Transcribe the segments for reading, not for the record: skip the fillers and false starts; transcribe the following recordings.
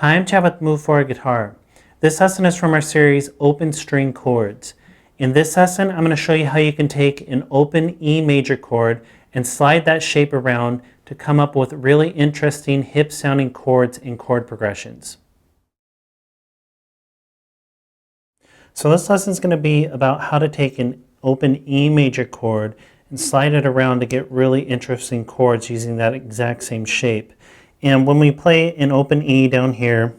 Hi, I'm Chad with Move Forward Guitar. This lesson is from our series Open String Chords. In this lesson, I'm going to show you how you can take an open E major chord and slide that shape around to come up with really interesting hip sounding chords and chord progressions. So this lesson is going to be about how to take an open E major chord and slide it around to get really interesting chords using that exact same shape. And when we play an open E down here,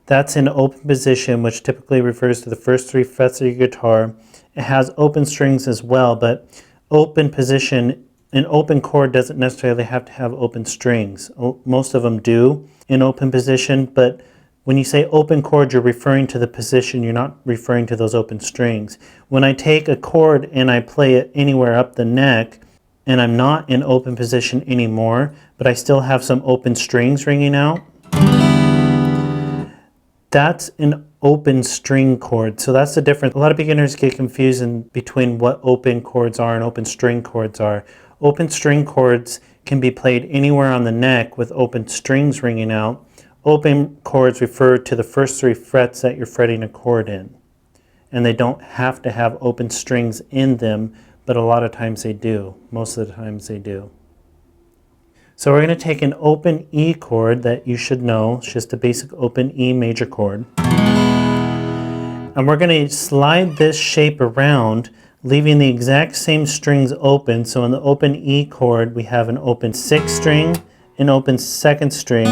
that's in open position, which typically refers to the first 3 frets of your guitar. It has open strings as well, but open position, an open chord doesn't necessarily have to have open strings. Most of them do in open position, but when you say open chord, you're referring to the position, you're not referring to those open strings. When I take a chord and I play it anywhere up the neck, and I'm not in open position anymore, but I still have some open strings ringing out, that's an open string chord. So that's the difference. A lot of beginners get confused between what open chords are and open string chords are. Open string chords can be played anywhere on the neck with open strings ringing out. Open chords refer to the first 3 frets that you're fretting a chord in. And they don't have to have open strings in them, but a lot of times they do. Most of the times they do. So we're going to take an open E chord that you should know. It's just a basic open E major chord. And we're going to slide this shape around, leaving the exact same strings open. So in the open E chord, we have an open 6th string, an open 2nd string,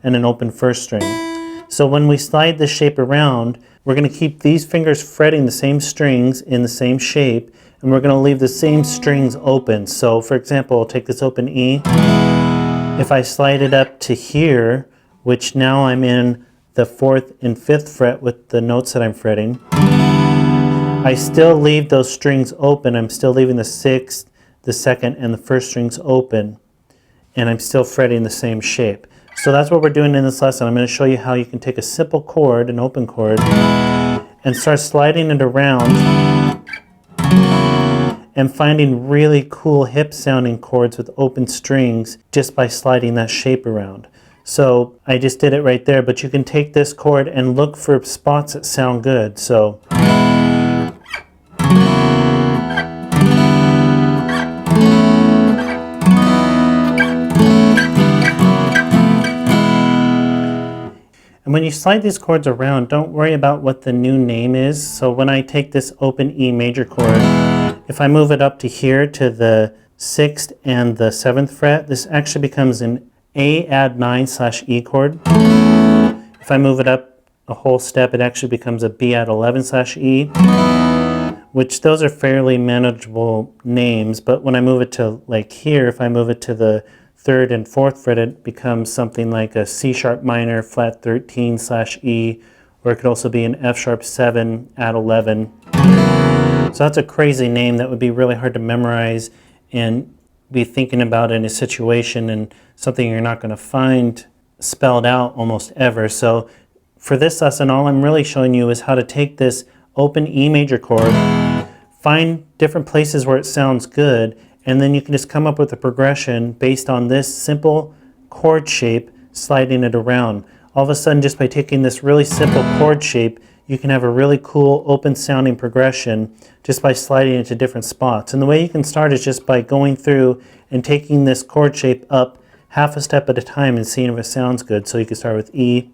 and an open 1st string. So when we slide this shape around, we're going to keep these fingers fretting the same strings in the same shape, and we're going to leave the same strings open. So for example, I'll take this open E. If I slide it up to here, which now I'm in the 4th and 5th fret with the notes that I'm fretting, I still leave those strings open. I'm still leaving the 6th, the 2nd, and the 1st strings open, and I'm still fretting the same shape. So that's what we're doing in this lesson. I'm going to show you how you can take a simple chord, an open chord, and start sliding it around and finding really cool hip sounding chords with open strings just by sliding that shape around. So I just did it right there, but you can take this chord and look for spots that sound good. So and when you slide these chords around, don't worry about what the new name is. So when I take this open E major chord, if I move it up to here to the 6th and the 7th fret, this actually becomes an A add 9/E chord. If I move it up a whole step, it actually becomes a B add 11/E, which those are fairly manageable names, but when I move it to like here, if I move it to the 3rd and 4th fret, it becomes something like a C sharp minor flat 13/E, or it could also be an F sharp 7 add 11. So that's a crazy name that would be really hard to memorize and be thinking about in a situation, and something you're not going to find spelled out almost ever. So for this lesson, all I'm really showing you is how to take this open E major chord, find different places where it sounds good, and then you can just come up with a progression based on this simple chord shape, sliding it around. All of a sudden, just by taking this really simple chord shape, you can have a really cool open sounding progression just by sliding it to different spots. And the way you can start is just by going through and taking this chord shape up half a step at a time and seeing if it sounds good. So you can start with E,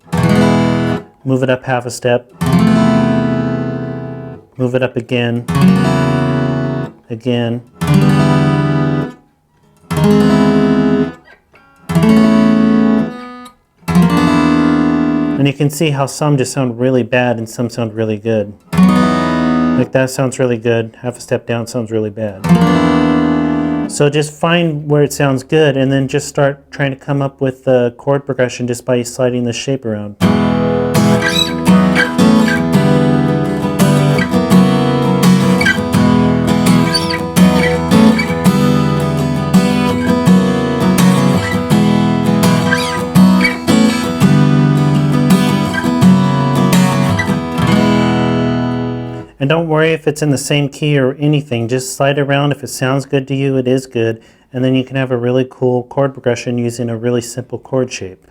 move it up half a step, move it up again, again, and you can see how some just sound really bad and some sound really good. Like that sounds really good, half a step down sounds really bad. So just find where it sounds good and then just start trying to come up with the chord progression just by sliding the shape around. And don't worry if it's in the same key or anything, just slide around. If it sounds good to you, it is good. And then you can have a really cool chord progression using a really simple chord shape.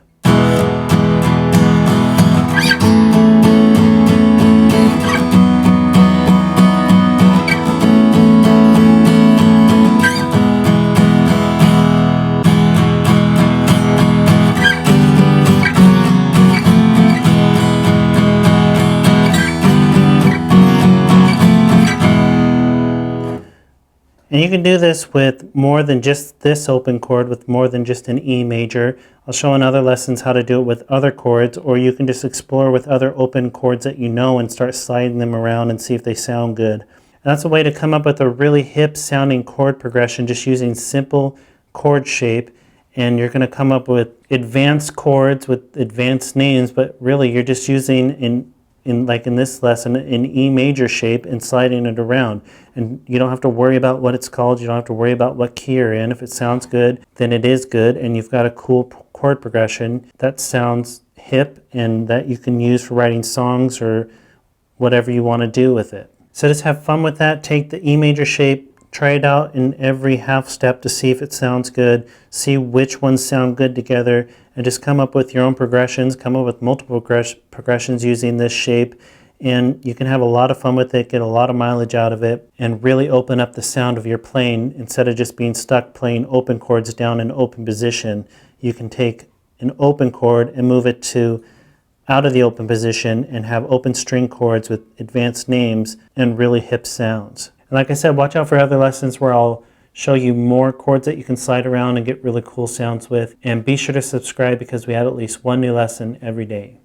And you can do this with more than just this open chord, with more than just an E major. I'll show in other lessons how to do it with other chords, or you can just explore with other open chords that you know and start sliding them around and see if they sound good. And that's a way to come up with a really hip sounding chord progression just using simple chord shape. And you're going to come up with advanced chords with advanced names, but really you're just using like in this lesson, an E major shape and sliding it around. And you don't have to worry about what it's called. You don't have to worry about what key you're in. If it sounds good, then it is good. And you've got a cool chord progression that sounds hip and that you can use for writing songs or whatever you want to do with it. So just have fun with that. Take the E major shape, try it out in every half step to see if it sounds good, see which ones sound good together, and just come up with your own progressions, come up with multiple progressions using this shape, and you can have a lot of fun with it, get a lot of mileage out of it, and really open up the sound of your playing. Instead of just being stuck playing open chords down in open position, you can take an open chord and move it to out of the open position and have open string chords with advanced names and really hip sounds. And like I said, watch out for other lessons where I'll show you more chords that you can slide around and get really cool sounds with. And be sure to subscribe because we have at least one new lesson every day.